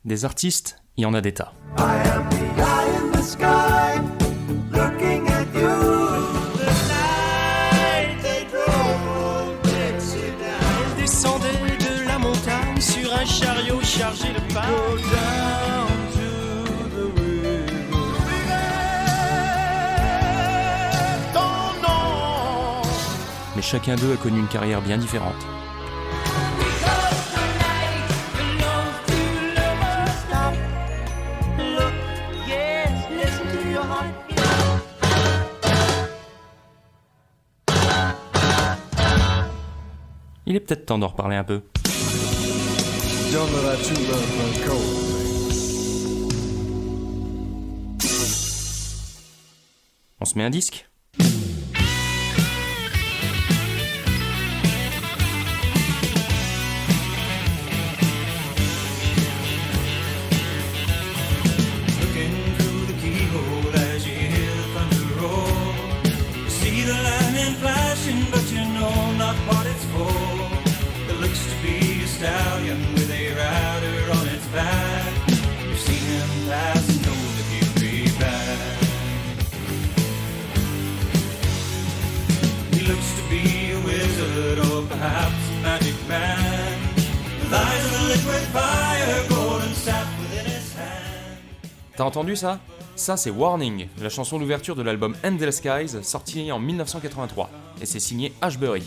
Des artistes, il y en a des tas. I am the eye in the sky, looking at you. The night they drove Dixie down. Elle descendait de la montagne sur un chariot chargé de pain. Go down to the river. Ton nom. Mais chacun d'eux a connu une carrière bien différente. Il est peut-être temps d'en reparler un peu. Don't let our true love run cold. On se met un disque ? Looking through the keyhole as you hear the thunder roll. You see the lightning flashing, but you know not what it's for. It looks to be a stallion with a rider on its back. You've seen him pass and know that he'll be back. He looks to be a wizard or perhaps a magic man. With eyes of a liquid fire, golden sap within his hand. T'as entendu ça ? Ça, c'est Warning, la chanson d'ouverture de l'album Endless Skies, sorti en 1983. Et c'est signé Ashbury.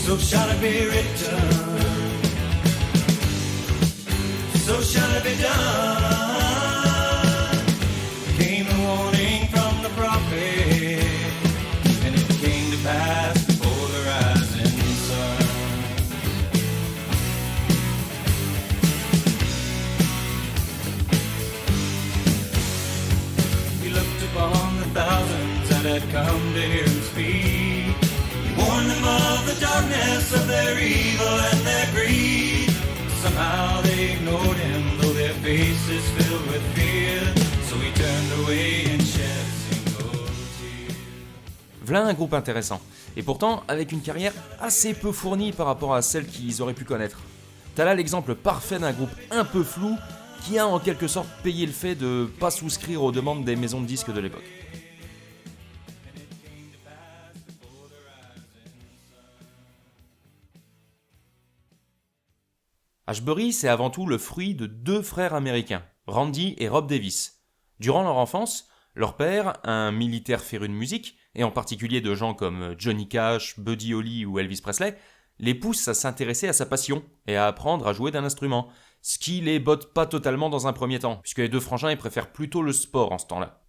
So shall it be written, so shall it be done. Came a warning from the prophet, and it came to pass before the rising sun. He looked upon the thousands that had come to hear him speak. Warn them of the darkness of their evil and their greed. Somehow they ignored him, though their faces filled with fear. So he turned away and shed a single tear. V'là un groupe intéressant. Et pourtant, avec une carrière assez peu fournie par rapport à celle qu'ils auraient pu connaître. T'as là l'exemple parfait d'un groupe un peu flou qui a en quelque sorte payé le fait de pas souscrire aux demandes des maisons de disques de l'époque. Ashbury, c'est avant tout le fruit de deux frères américains, Randy et Rob Davis. Durant leur enfance, leur père, un militaire féru de musique, et en particulier de gens comme Johnny Cash, Buddy Holly ou Elvis Presley, les pousse à s'intéresser à sa passion et à apprendre à jouer d'un instrument, ce qui les botte pas totalement dans un premier temps, puisque les deux frangins ils préfèrent plutôt le sport en ce temps-là.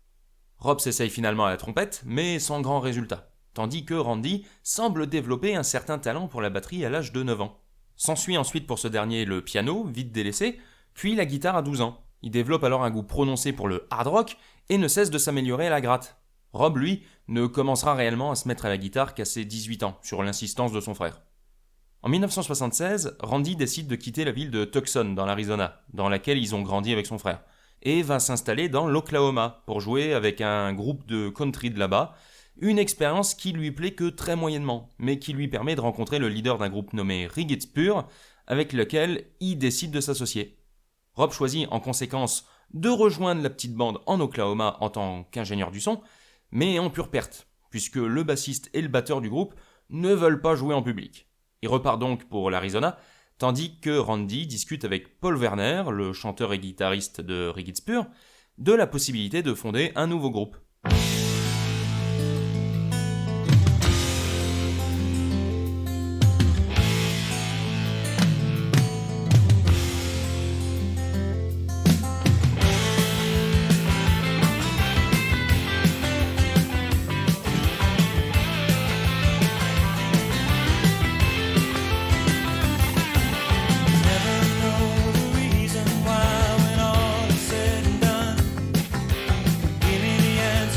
Rob s'essaye finalement à la trompette, mais sans grand résultat, tandis que Randy semble développer un certain talent pour la batterie à l'âge de 9 ans. S'ensuit ensuite pour ce dernier le piano, vite délaissé, puis la guitare à 12 ans. Il développe alors un goût prononcé pour le hard rock et ne cesse de s'améliorer à la gratte. Rob, lui, ne commencera réellement à se mettre à la guitare qu'à ses 18 ans, sur l'insistance de son frère. En 1976, Randy décide de quitter la ville de Tucson, dans l'Arizona, dans laquelle ils ont grandi avec son frère, et va s'installer dans l'Oklahoma pour jouer avec un groupe de country de là-bas, une expérience qui lui plaît que très moyennement, mais qui lui permet de rencontrer le leader d'un groupe nommé Rigid Pure, avec lequel il décide de s'associer. Rob choisit en conséquence de rejoindre la petite bande en Oklahoma en tant qu'ingénieur du son, mais en pure perte, puisque le bassiste et le batteur du groupe ne veulent pas jouer en public. Il repart donc pour l'Arizona, tandis que Randy discute avec Paul Werner, le chanteur et guitariste de Rigid Pure, de la possibilité de fonder un nouveau groupe. Give me the answer.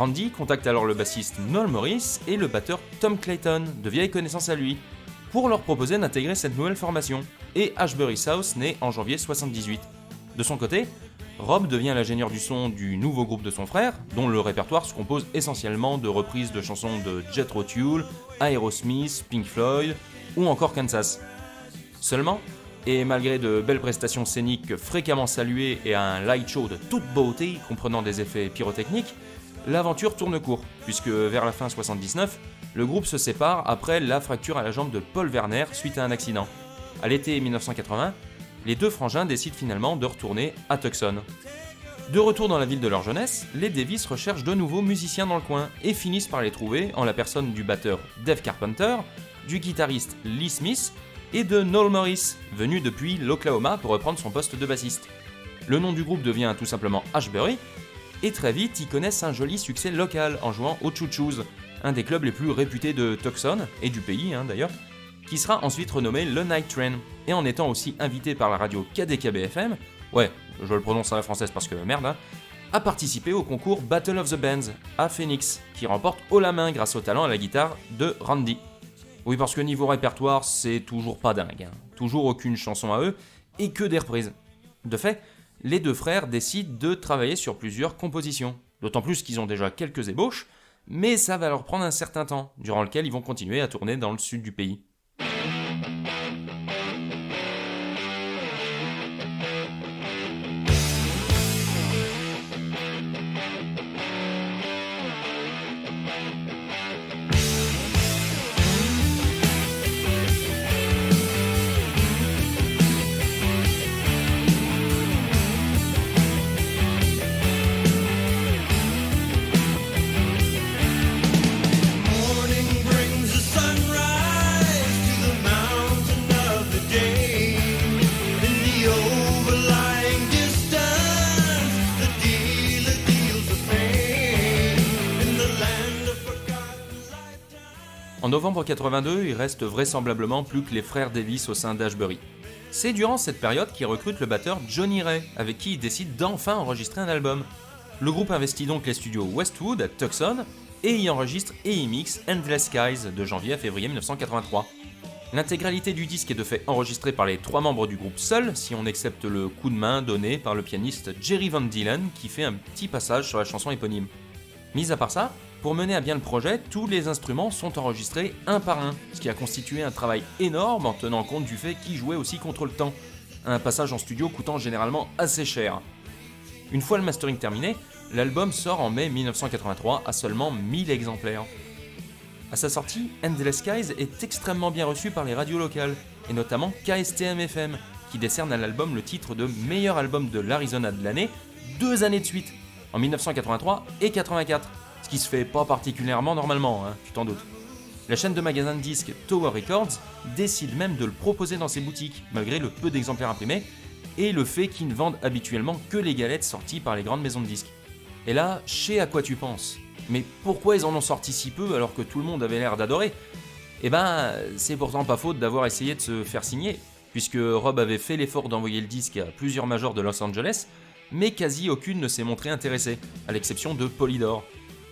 Randy contacte alors le bassiste Noel Morris et le batteur Tom Clayton, de vieilles connaissances à lui, pour leur proposer d'intégrer cette nouvelle formation, et Ashbury South naît en janvier 78. De son côté, Rob devient l'ingénieur du son du nouveau groupe de son frère, dont le répertoire se compose essentiellement de reprises de chansons de Jethro Tull, Aerosmith, Pink Floyd ou encore Kansas. Seulement, et malgré de belles prestations scéniques fréquemment saluées et un light show de toute beauté comprenant des effets pyrotechniques, l'aventure tourne court, puisque vers la fin 79, le groupe se sépare après la fracture à la jambe de Paul Werner suite à un accident. À l'été 1980, les deux frangins décident finalement de retourner à Tucson. De retour dans la ville de leur jeunesse, les Davis recherchent de nouveaux musiciens dans le coin et finissent par les trouver en la personne du batteur Dave Carpenter, du guitariste Lee Smith et de Noel Morris, venu depuis l'Oklahoma pour reprendre son poste de bassiste. Le nom du groupe devient tout simplement Ashbury, et très vite ils connaissent un joli succès local en jouant au Choo Choo's, un des clubs les plus réputés de Tucson, et du pays d'ailleurs, qui sera ensuite renommé le Night Train, et en étant aussi invité par la radio KDKB-FM, ouais, je le prononce à la française parce que merde, a participé au concours Battle of the Bands à Phoenix, qui remporte haut la main grâce au talent à la guitare de Randy. Oui, parce que niveau répertoire, c'est toujours pas dingue, toujours aucune chanson à eux, et que des reprises. De fait, les deux frères décident de travailler sur plusieurs compositions, d'autant plus qu'ils ont déjà quelques ébauches, mais ça va leur prendre un certain temps, durant lequel ils vont continuer à tourner dans le sud du pays. Morning brings the sunrise to the mountain of the day. In the overlying distance, the dealer deals the pain. In the land of forgotten lifetime. En novembre 82, il reste vraisemblablement plus que les frères Davis au sein d'Ashbury. C'est durant cette période qu'ils recrutent le batteur Johnny Ray, avec qui ils décident d'enfin enregistrer un album. Le groupe investit donc les studios Westwood à Tucson et y enregistre et y mixe Endless Skies de janvier à février 1983. L'intégralité du disque est de fait enregistrée par les trois membres du groupe seuls, si on accepte le coup de main donné par le pianiste Jerry Van Dillen qui fait un petit passage sur la chanson éponyme. Mis à part ça, pour mener à bien le projet, tous les instruments sont enregistrés un par un, ce qui a constitué un travail énorme en tenant compte du fait qu'ils jouaient aussi contre le temps, un passage en studio coûtant généralement assez cher. Une fois le mastering terminé, l'album sort en mai 1983 à seulement 1000 exemplaires. À sa sortie, Endless Skies est extrêmement bien reçu par les radios locales, et notamment KSTM-FM, qui décerne à l'album le titre de meilleur album de l'Arizona de l'année 2 années de suite, en 1983 et 84, ce qui se fait pas particulièrement normalement, tu t'en doutes. La chaîne de magasins de disques Tower Records décide même de le proposer dans ses boutiques, malgré le peu d'exemplaires imprimés, et le fait qu'ils ne vendent habituellement que les galettes sorties par les grandes maisons de disques. Et là, je sais à quoi tu penses. Mais pourquoi ils en ont sorti si peu alors que tout le monde avait l'air d'adorer ? Eh ben, c'est pourtant pas faute d'avoir essayé de se faire signer, puisque Rob avait fait l'effort d'envoyer le disque à plusieurs majors de Los Angeles, mais quasi aucune ne s'est montrée intéressée, à l'exception de Polydor.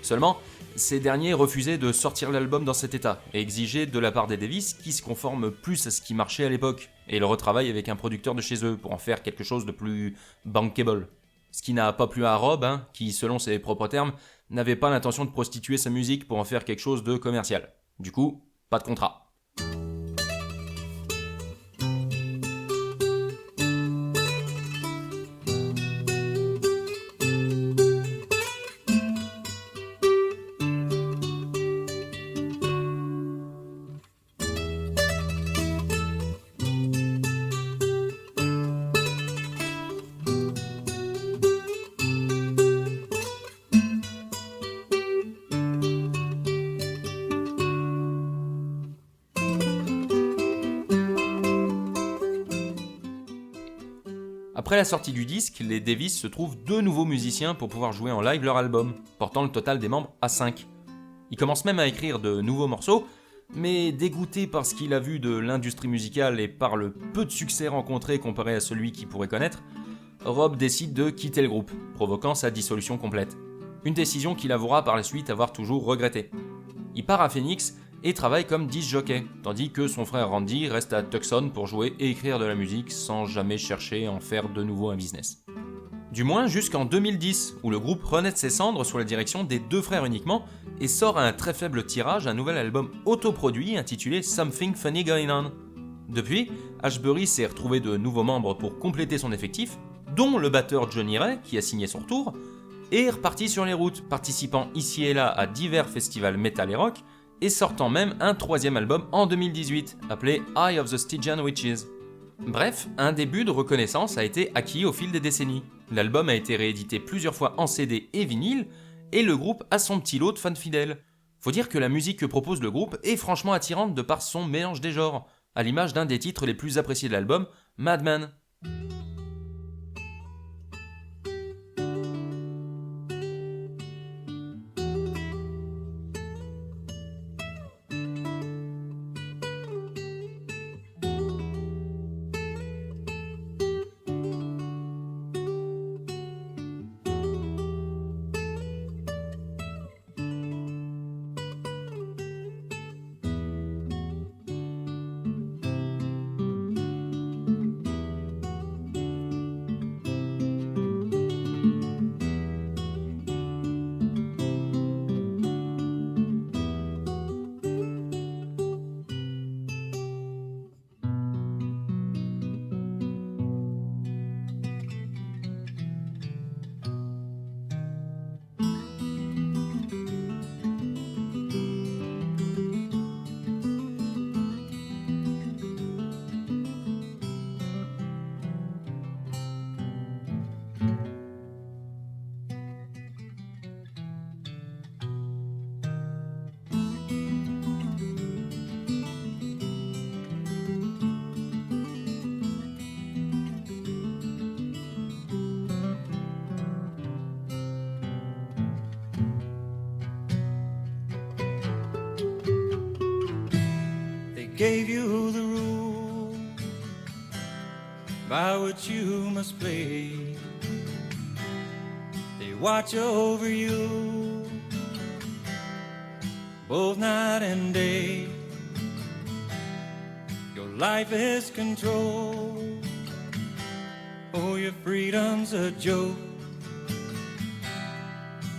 Seulement, ces derniers refusaient de sortir l'album dans cet état, et exigeaient de la part des Davis qu'ils se conforment plus à ce qui marchait à l'époque, et le retravaillent avec un producteur de chez eux pour en faire quelque chose de plus bankable. Ce qui n'a pas plu à Rob, qui, selon ses propres termes, n'avait pas l'intention de prostituer sa musique pour en faire quelque chose de commercial. Du coup, pas de contrat. Après la sortie du disque, les Davis se trouvent 2 nouveaux musiciens pour pouvoir jouer en live leur album, portant le total des membres à 5. Il commence même à écrire de nouveaux morceaux, mais dégoûté par ce qu'il a vu de l'industrie musicale et par le peu de succès rencontré comparé à celui qu'il pourrait connaître, Rob décide de quitter le groupe, provoquant sa dissolution complète. Une décision qu'il avouera par la suite avoir toujours regrettée. Il part à Phoenix et travaille comme disc jockey, tandis que son frère Randy reste à Tucson pour jouer et écrire de la musique sans jamais chercher à en faire de nouveau un business. Du moins jusqu'en 2010, où le groupe renaît de ses cendres sous la direction des deux frères uniquement et sort à un très faible tirage un nouvel album autoproduit intitulé Something Funny Going On. Depuis, Ashbury s'est retrouvé de nouveaux membres pour compléter son effectif, dont le batteur Johnny Ray, qui a signé son retour, et est reparti sur les routes, participant ici et là à divers festivals metal et rock, et sortant même un troisième album en 2018, appelé Eye of the Stygian Witches. Bref, un début de reconnaissance a été acquis au fil des décennies. L'album a été réédité plusieurs fois en CD et vinyle, et le groupe a son petit lot de fans fidèles. Faut dire que la musique que propose le groupe est franchement attirante de par son mélange des genres, à l'image d'un des titres les plus appréciés de l'album, Madman. Gave you the rule by which you must play. They watch over you both night and day. Your life is controlled. Oh, your freedom's a joke.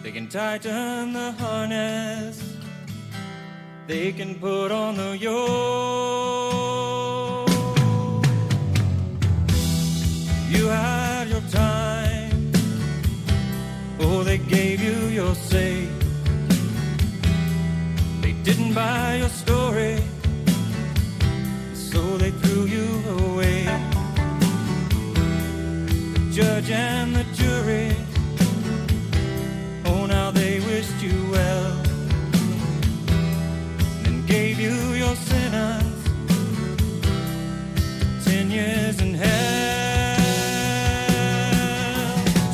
They can tighten the harness. They can put on the yoke. You had your time. Oh, they gave you your say. They didn't buy your story, so they threw you away. The judge and the jury, oh, now they wished you well. Gave you your sentence, 10 years in hell.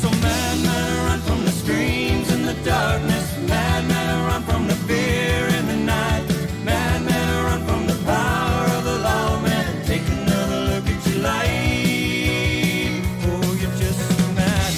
So madman, run from the screams in the darkness. Madman, run from the fear in the night. Madman, run from the power of the lawman. Take another look at your life. Oh, you're just a madman.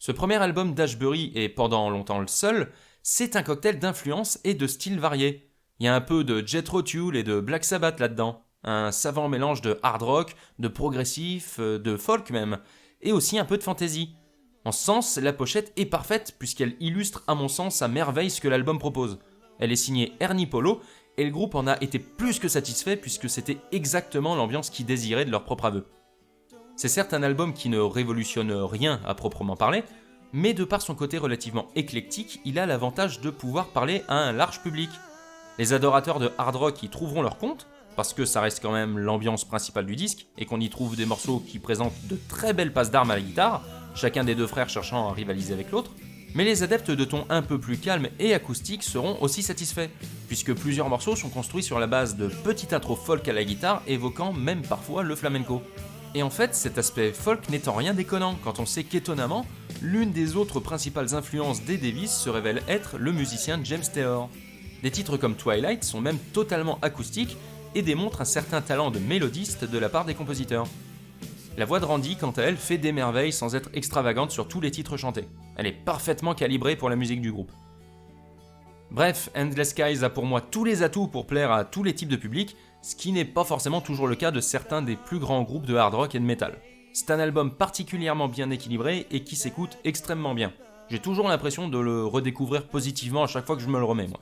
Ce premier album d'Ashbury, et pendant longtemps le seul, c'est un cocktail d'influences et de styles variés. Il y a un peu de Jethro Tull et de Black Sabbath là-dedans, un savant mélange de hard rock, de progressif, de folk même, et aussi un peu de fantasy. En ce sens, la pochette est parfaite puisqu'elle illustre à mon sens à merveille ce que l'album propose. Elle est signée Ernie Polo, et le groupe en a été plus que satisfait puisque c'était exactement l'ambiance qu'ils désiraient de leur propre aveu. C'est certes un album qui ne révolutionne rien à proprement parler, mais de par son côté relativement éclectique, il a l'avantage de pouvoir parler à un large public. Les adorateurs de hard rock y trouveront leur compte, parce que ça reste quand même l'ambiance principale du disque, et qu'on y trouve des morceaux qui présentent de très belles passes d'armes à la guitare, chacun des deux frères cherchant à rivaliser avec l'autre, mais les adeptes de tons un peu plus calmes et acoustiques seront aussi satisfaits, puisque plusieurs morceaux sont construits sur la base de petites intros folk à la guitare évoquant même parfois le flamenco. Et en fait, cet aspect folk n'est en rien déconnant quand on sait qu'étonnamment, l'une des autres principales influences des Davis se révèle être le musicien James Taylor. Des titres comme Twilight sont même totalement acoustiques et démontrent un certain talent de mélodiste de la part des compositeurs. La voix de Randy, quant à elle, fait des merveilles sans être extravagante sur tous les titres chantés. Elle est parfaitement calibrée pour la musique du groupe. Bref, Endless Skies a pour moi tous les atouts pour plaire à tous les types de publics, ce qui n'est pas forcément toujours le cas de certains des plus grands groupes de hard rock et de metal. C'est un album particulièrement bien équilibré et qui s'écoute extrêmement bien. J'ai toujours l'impression de le redécouvrir positivement à chaque fois que je me le remets, moi.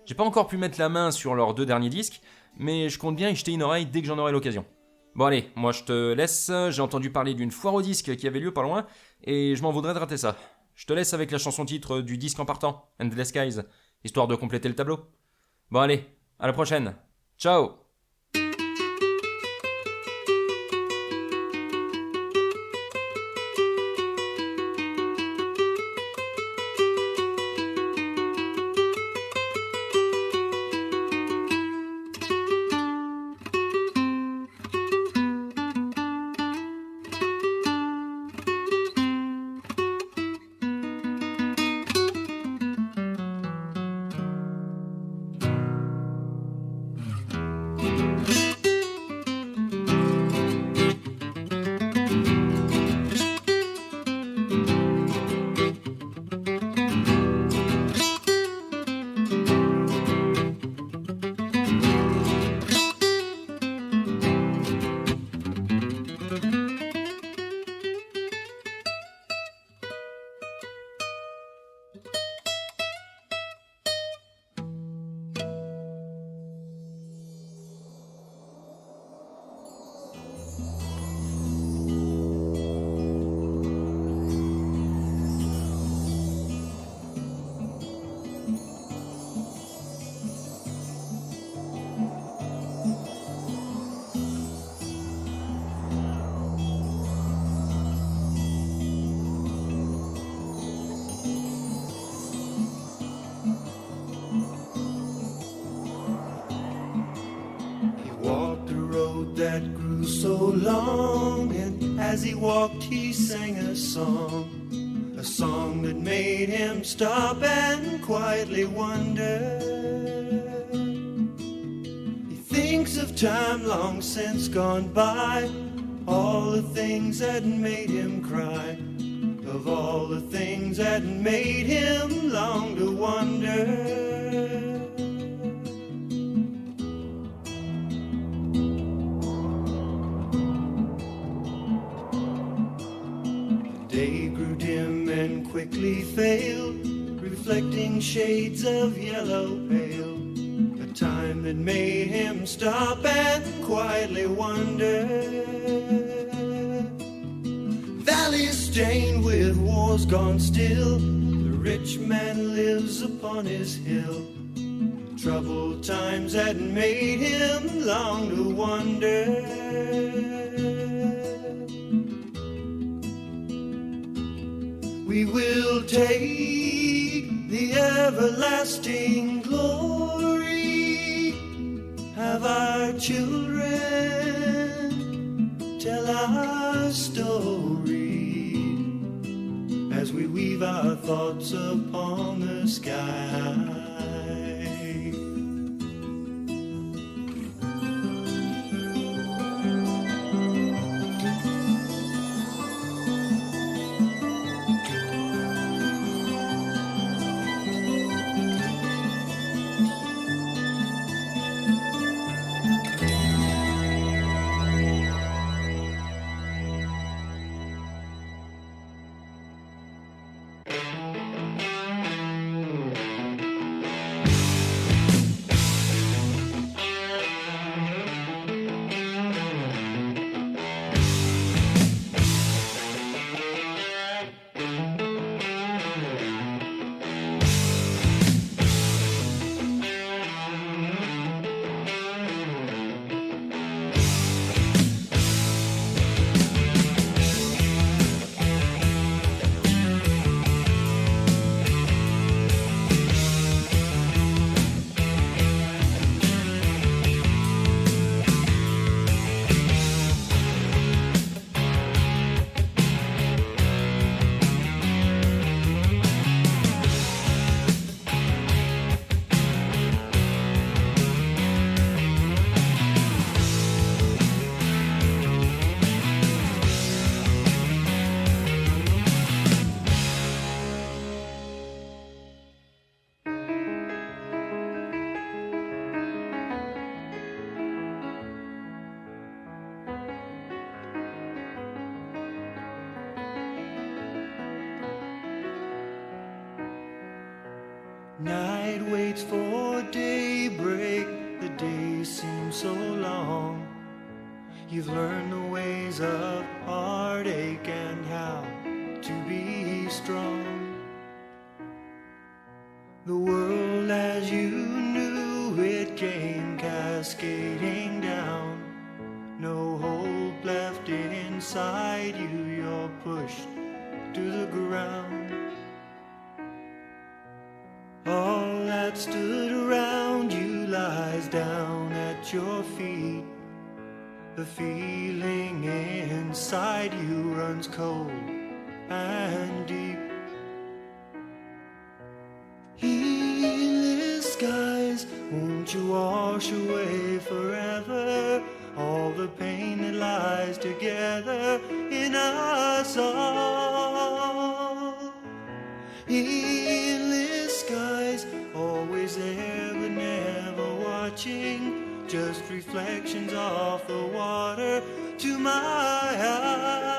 J'ai pas encore pu mettre la main sur leurs 2 derniers disques, mais je compte bien y jeter une oreille dès que j'en aurai l'occasion. Bon allez, moi je te laisse, j'ai entendu parler d'une foire au disque qui avait lieu pas loin, et je m'en voudrais de rater ça. Je te laisse avec la chanson titre du disque en partant, Endless Skies, histoire de compléter le tableau. Bon allez, à la prochaine. Ciao! That grew so long, and as he walked he sang a song that made him stop and quietly wonder. He thinks of time long since gone by, all the things that made him cry, of all the things that made him long to wonder. Day grew dim and quickly failed, reflecting shades of yellow pale. A time that made him stop and quietly wonder. Valleys stained with wars gone still, the rich man lives upon his hill. Troubled times that made him long to wonder. We will take the everlasting glory, have our children tell our story, as we weave our thoughts upon the sky. Night waits for daybreak, the day seems so long. You've learned the ways of heartache and how to be strong. The world as you knew it came cascading down. No hope left inside you, you're pushed to the ground. All that stood around you lies down at your feet. The feeling inside you runs cold and deep. Heedless skies, won't you wash away forever all the pain that lies together in us all? Heedless skies, always there but never watching, just reflections off the water to my eyes.